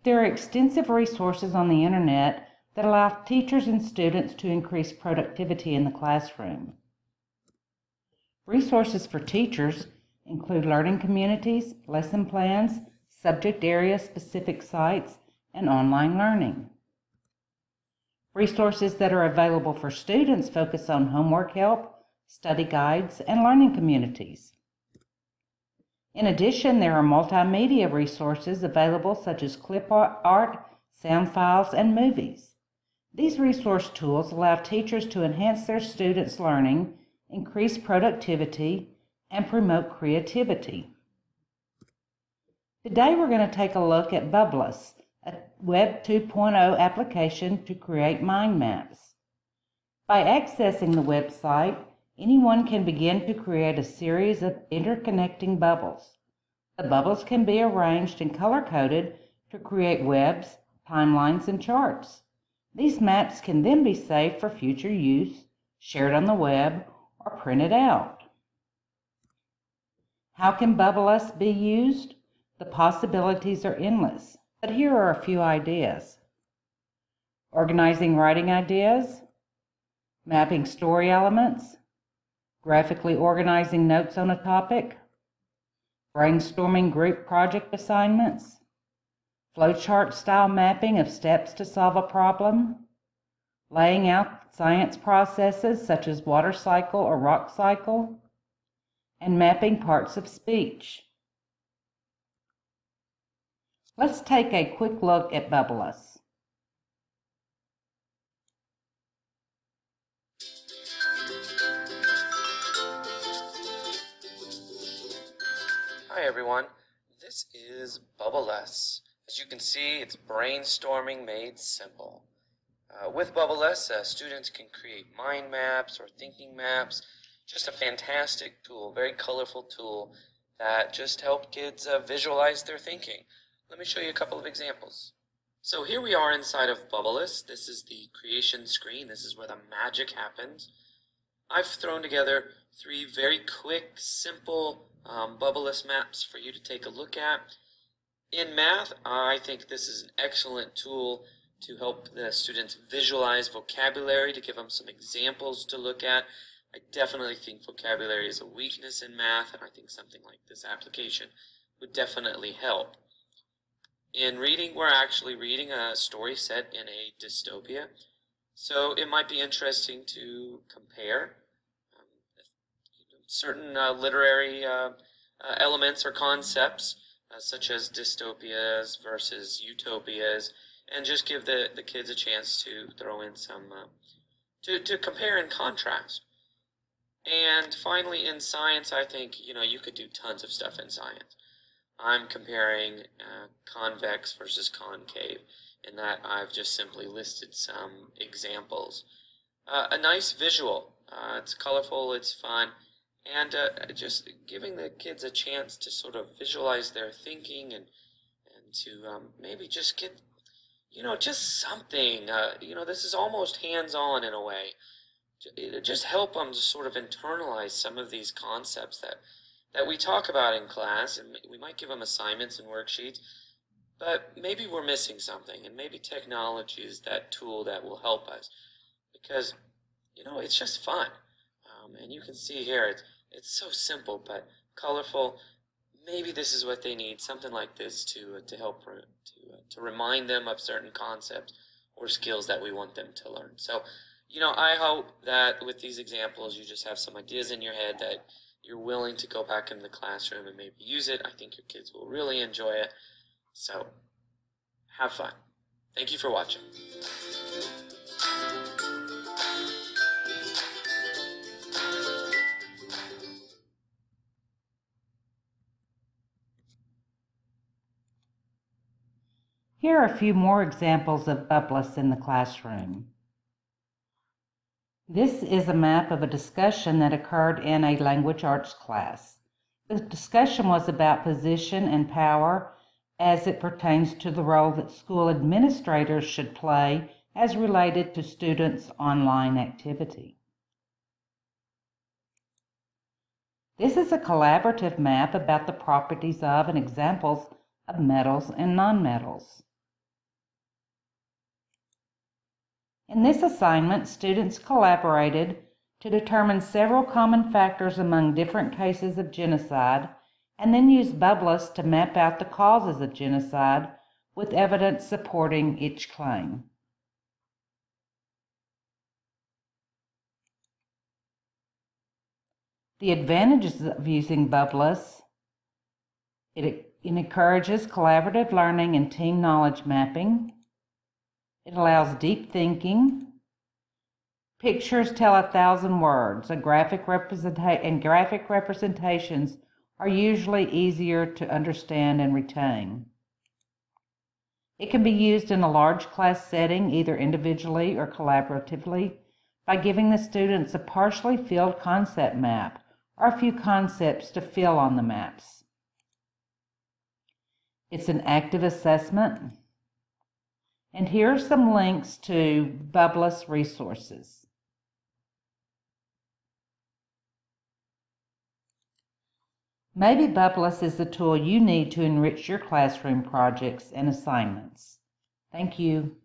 There are extensive resources on the internet that allow teachers and students to increase productivity in the classroom. Resources for teachers include learning communities, lesson plans, subject area specific sites, and online learning. Resources that are available for students focus on homework help, study guides, and learning communities. In addition, there are multimedia resources available such as clip art, sound files, and movies. These resource tools allow teachers to enhance their students' learning, increase productivity, and promote creativity. Today we're going to take a look at Bubblus, a Web 2.0 application to create mind maps. By accessing the website, anyone can begin to create a series of interconnecting bubbles. The bubbles can be arranged and color-coded to create webs, timelines, and charts. These maps can then be saved for future use, shared on the web, or printed out. How can Bubblus be used? The possibilities are endless, but here are a few ideas. Organizing writing ideas, mapping story elements, graphically organizing notes on a topic, brainstorming group project assignments, flowchart style mapping of steps to solve a problem, laying out science processes such as water cycle or rock cycle, and mapping parts of speech. Let's take a quick look at Bubblus. Hi everyone, this is Bubblus. As you can see, it's brainstorming made simple. With Bubblus, students can create mind maps or thinking maps. Just a fantastic tool, very colorful tool that just help kids visualize their thinking. Let me show you a couple of examples. So here we are inside of Bubblus. This is the creation screen. This is where the magic happens. I've thrown together 3 very quick, simple Bubblus maps for you to take a look at. In math, I think this is an excellent tool to help the students visualize vocabulary, to give them some examples to look at. I definitely think vocabulary is a weakness in math, and I think something like this application would definitely help. In reading, we're actually reading a story set in a dystopia, so it might be interesting to compare certain literary elements or concepts, such as dystopias versus utopias, and just give the kids a chance to throw in some, to compare and contrast. And finally, in science, I think, you could do tons of stuff in science. I'm comparing convex versus concave, in that I've just simply listed some examples. A nice visual. It's colorful, it's fun, and just giving the kids a chance to sort of visualize their thinking and to maybe just get, just something. This is almost hands-on in a way. Just help them to sort of internalize some of these concepts that we talk about in class, and we might give them assignments and worksheets, but maybe we're missing something, and maybe technology is that tool that will help us, because it's just fun. And you can see here it's so simple but colorful. Maybe this is what they need, something like this to help to remind them of certain concepts or skills that we want them to learn. So I hope that with these examples you just have some ideas in your head that you're willing to go back into the classroom and maybe use it. I think your kids will really enjoy it. So have fun. Thank you for watching. Here are a few more examples of Bubblus in the classroom. This is a map of a discussion that occurred in a language arts class. The discussion was about position and power as it pertains to the role that school administrators should play as related to students' online activity. This is a collaborative map about the properties of and examples of metals and nonmetals. In this assignment, students collaborated to determine several common factors among different cases of genocide, and then used Bubblus to map out the causes of genocide with evidence supporting each claim. The advantages of using Bubblus: it encourages collaborative learning and team knowledge mapping. It allows deep thinking. Pictures tell 1,000 words. Graphic representations are usually easier to understand and retain. It can be used in a large class setting, either individually or collaboratively, by giving the students a partially filled concept map or a few concepts to fill on the maps. It's an active assessment. And here are some links to Bubblus resources. Maybe Bubblus is the tool you need to enrich your classroom projects and assignments. Thank you.